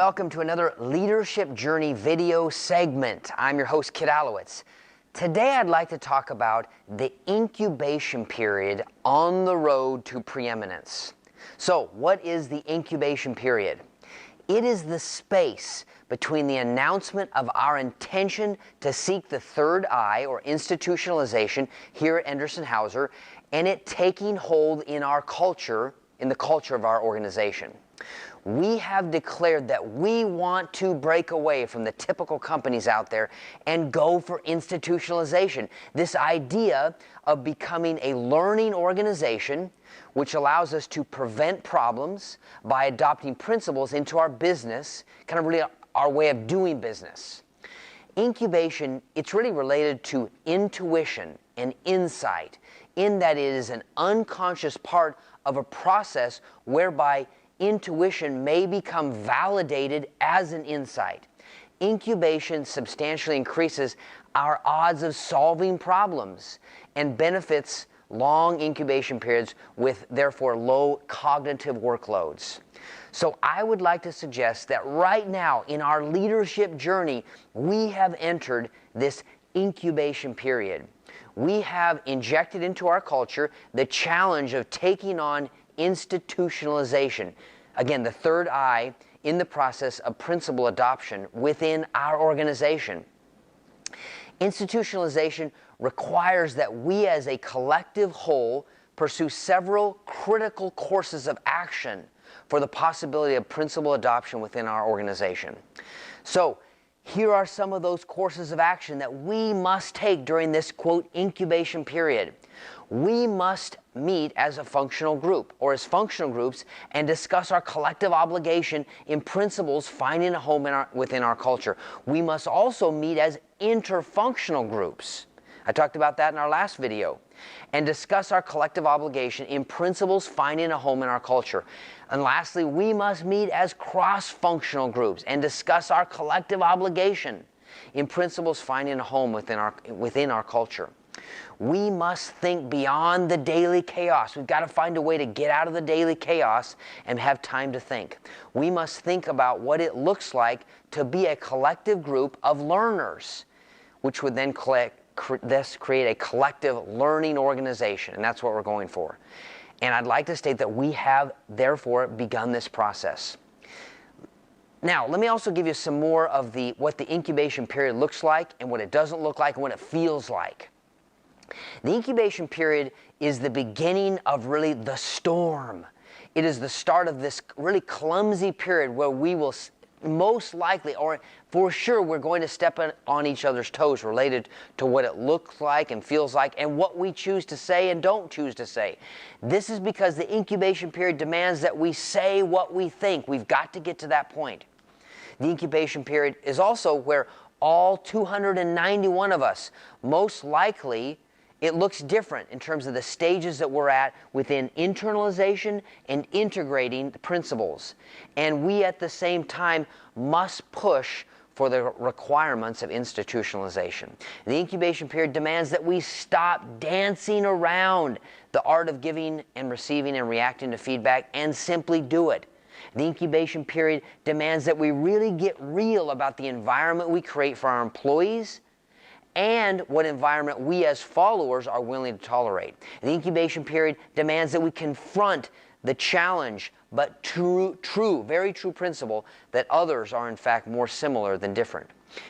welcome to another Leadership Journey video segment. I'm your host, Kit Allowitz. Today I'd like to talk about the incubation period on the road to preeminence. So, what is the incubation period? It is the space between the announcement of our intention to seek the third eye, or institutionalization, here at Anderson-Hauser, and it taking hold in our culture, in the culture of our organization. We have declared that we want to break away from the typical companies out there and go for institutionalization. This idea of becoming a learning organization which allows us to prevent problems by adopting principles into our business, kind of really our way of doing business. Incubation, it's really related to intuition and insight, in that it is an unconscious part of a process whereby intuition may become validated as an insight. Incubation substantially increases our odds of solving problems and benefits long incubation periods with therefore low cognitive workloads. So I would like to suggest that right now in our leadership journey, we have entered this incubation period. We have injected into our culture the challenge of taking on institutionalization. Again, the third eye in the process of principle adoption within our organization. Institutionalization requires that we as a collective whole pursue several critical courses of action for the possibility of principle adoption within our organization. So, here are some of those courses of action that we must take during this, quote, incubation period. We must meet as a functional group or as functional groups and discuss our collective obligation in principles finding a home within our culture. We must also meet as interfunctional groups. I talked about that in our last video. And discuss our collective obligation in principles finding a home in our culture. And lastly, we must meet as cross-functional groups and discuss our collective obligation in principles finding a home within our culture. We must think beyond the daily chaos. We've got to find a way to get out of the daily chaos and have time to think. We must think about what it looks like to be a collective group of learners, which would then create a collective learning organization, and that's what we're going for. And I'd like to state that we have, therefore, begun this process. Now, let me also give you some more of what the incubation period looks like and what it doesn't look like and what it feels like. The incubation period is the beginning of really the storm. It is the start of this really clumsy period where we will most likely, or for sure, we're going to step on each other's toes related to what it looks like and feels like and what we choose to say and don't choose to say. This is because the incubation period demands that we say what we think. We've got to get to that point. The incubation period is also where all 291 of us, most likely, it looks different in terms of the stages that we're at within internalization and integrating the principles. And we at the same time must push for the requirements of institutionalization. The incubation period demands that we stop dancing around the art of giving and receiving and reacting to feedback and simply do it. The incubation period demands that we really get real about the environment we create for our employees and what environment we as followers are willing to tolerate. The incubation period demands that we confront the challenge, but very true principle that others are in fact more similar than different.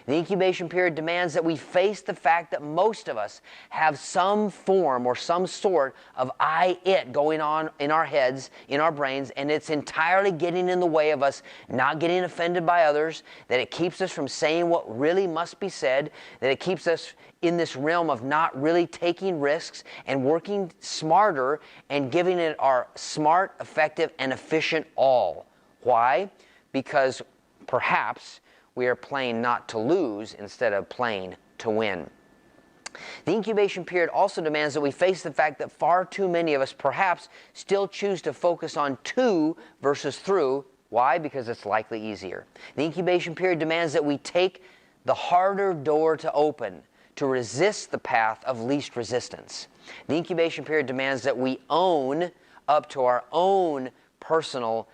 The incubation period demands that we face the fact that most of us have some form or some sort of I-it going on in our heads, in our brains, and it's entirely getting in the way of us not getting offended by others, that it keeps us from saying what really must be said, that it keeps us in this realm of not really taking risks and working smarter and giving it our smart, effective, and efficient all. Why? Because perhaps we are playing not to lose instead of playing to win. The incubation period also demands that we face the fact that far too many of us perhaps still choose to focus on to versus through. Why? Because it's likely easier. The incubation period demands that we take the harder door to open, to resist the path of least resistance. The incubation period demands that we own up to our own personal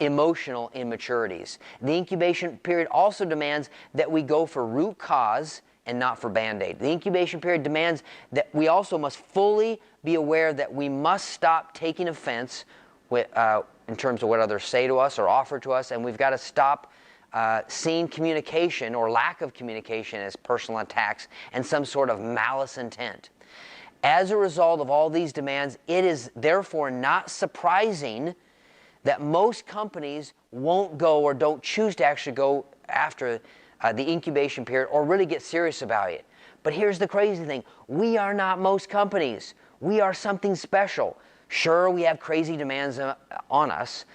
emotional immaturities. The incubation period also demands that we go for root cause and not for Band-Aid. The incubation period demands that we also must fully be aware that we must stop taking offense with, in terms of what others say to us or offer to us, and we've got to stop seeing communication or lack of communication as personal attacks and some sort of malice intent. As a result of all these demands, it is therefore not surprising that most companies won't go or don't choose to actually go after the incubation period or really get serious about it. But here's the crazy thing. We are not most companies. We are something special. Sure, we have crazy demands on us,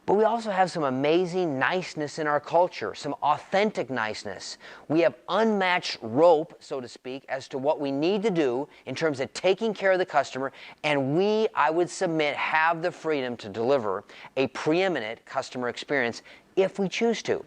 but we also have some amazing niceness in our culture, some authentic niceness. We have unmatched rope, so to speak, as to what we need to do in terms of taking care of the customer, and we, I would submit, have the freedom to deliver a preeminent customer experience if we choose to.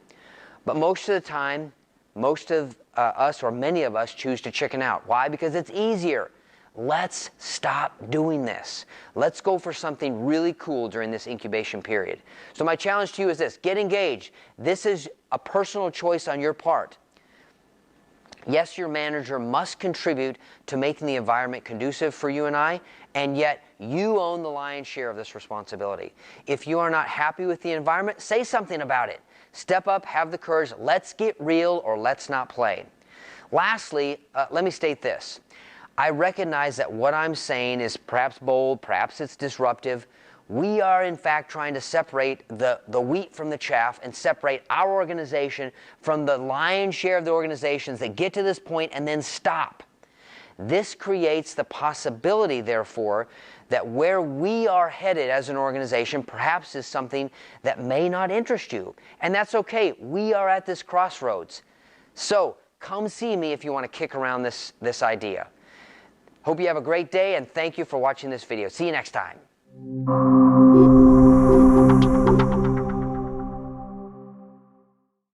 But most of the time, most of us, or many of us, choose to chicken out. Why? Because it's easier. Let's stop doing this. Let's go for something really cool during this incubation period. So my challenge to you is this: get engaged. This is a personal choice on your part. Yes, your manager must contribute to making the environment conducive for you and I, and yet you own the lion's share of this responsibility. If you are not happy with the environment, say something about it. Step up, have the courage, let's get real or let's not play. Lastly, let me state this. I recognize that what I'm saying is perhaps bold, perhaps it's disruptive. We are in fact trying to separate the wheat from the chaff and separate our organization from the lion's share of the organizations that get to this point and then stop. This creates the possibility, therefore, that where we are headed as an organization perhaps is something that may not interest you. And that's okay. We are at this crossroads. So come see me if you want to kick around this idea. Hope you have a great day, and thank you for watching this video. See you next time.